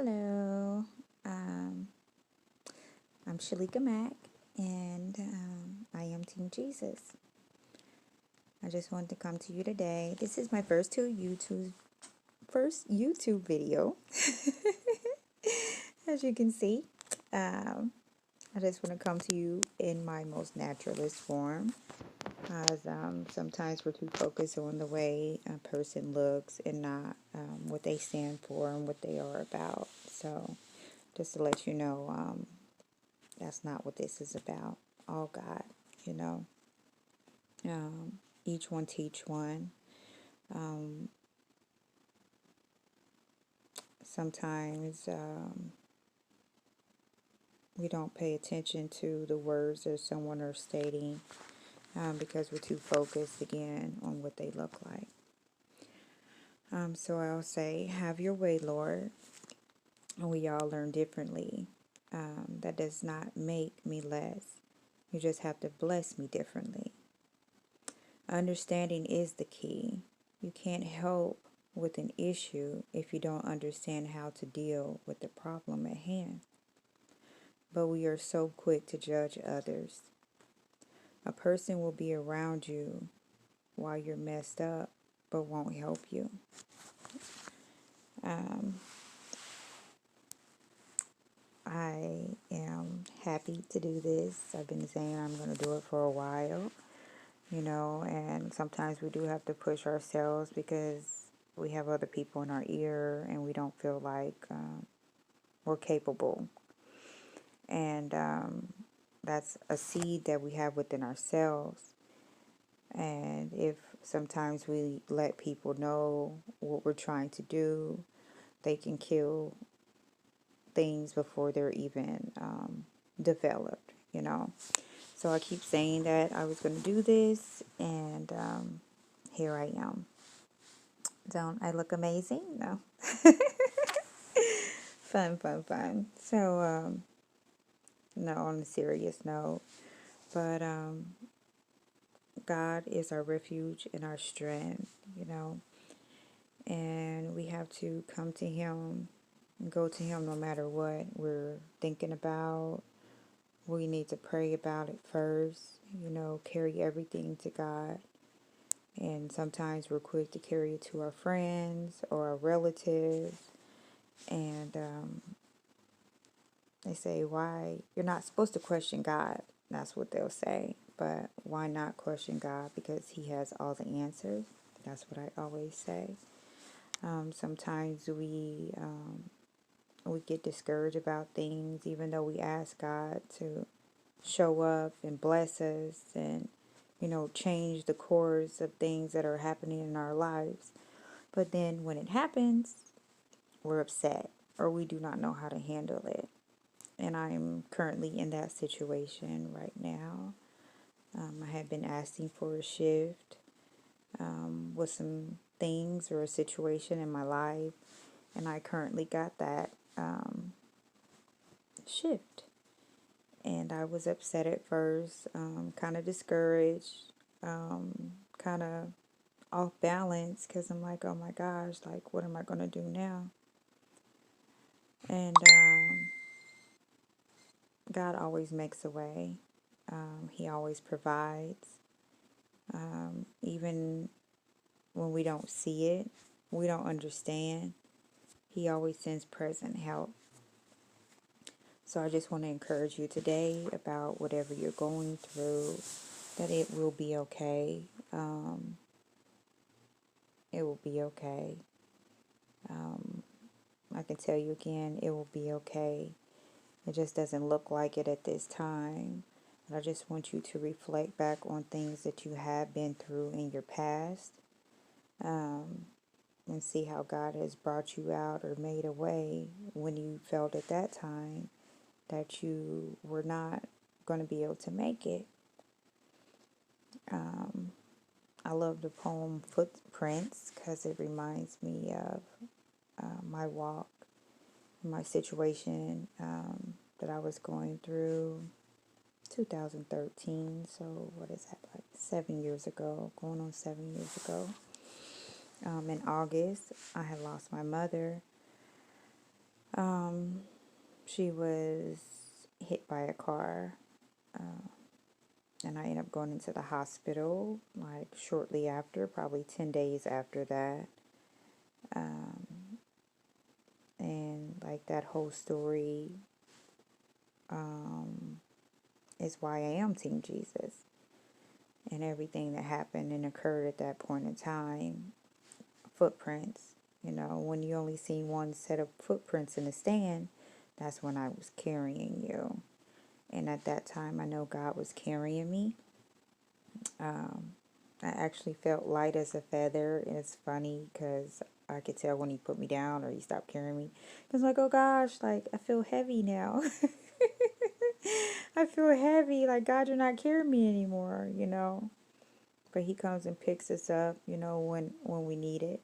Hello, um, I'm Shalika Mack, and I am Team Jesus. I just wanted to come to you today. This is my first YouTube video, as you can see. Um, I just want to come to you in my most naturalist form, as sometimes we're too focused on the way a person looks and not what they stand for and what they are about. So, just to let you know, that's not what this is about. All God, you know. Each one teach one. Um, Sometimes we don't pay attention to the words that someone are stating because we're too focused again on what they look like. So I'll say, have your way, Lord. And we all learn differently. That does not make me less. You just have to bless me differently. Understanding is the key. You can't help with an issue if you don't understand how to deal with the problem at hand. But we are so quick to judge others. A person will be around you while you're messed up, but won't help you. Um, I am happy to do this. I've been saying I'm going to do it for a while, and sometimes we do have to push ourselves because we have other people in our ear and we don't feel like we're capable. And that's a seed that we have within ourselves. And if sometimes we let people know what we're trying to do, they can kill things before they're even developed. So I keep saying that I was going to do this, and here I am. Don't I look amazing? No. Fun, fun, fun. So, no, on a serious note, but God is our refuge and our strength, and we have to come to Him and go to Him no matter what we're thinking about. We need to pray about it first, carry everything to God. And sometimes we're quick to carry it to our friends or our relatives. And they say, why? You're not supposed to question God. That's what they'll say. But why not question God? Because He has all the answers. That's what I always say. Sometimes we get discouraged about things, even though we ask God to show up and bless us and, change the course of things that are happening in our lives. But then when it happens, we're upset or we do not know how to handle it. And I'm currently in that situation right now. I have been asking for a shift with some things or a situation in my life, and I currently got that shift. And I was upset at first, kind of discouraged, kind of off balance because I'm like, oh my gosh, like, what am I going to do now? And God always makes a way. He always provides. Even when we don't see it, we don't understand, He always sends present help. So I just want to encourage you today about whatever you're going through, that it will be okay. It will be okay. I can tell you again, it will be okay. It just doesn't look like it at this time. And I just want you to reflect back on things that you have been through in your past, and see how God has brought you out or made a way when you felt at that time that you were not going to be able to make it. I love the poem Footprints because it reminds me of my walk, my situation that I was going through 2013. So what is that, like 7 years ago, going on 7 years ago. In August, I had lost my mother. Um, she was hit by a car, and I ended up going into the hospital like shortly after, probably 10 days after that. And like that whole story is why I am Team Jesus. And everything that happened and occurred at that point in time, footprints, when you only see one set of footprints in the stand, that's when I was carrying you. And at that time, I know God was carrying me. I actually felt light as a feather, and it's funny because I could tell when he put me down or he stopped carrying me. Cause like, oh gosh, like I feel heavy now. I feel heavy. Like God, you're not carrying me anymore. But He comes and picks us up. When we need it.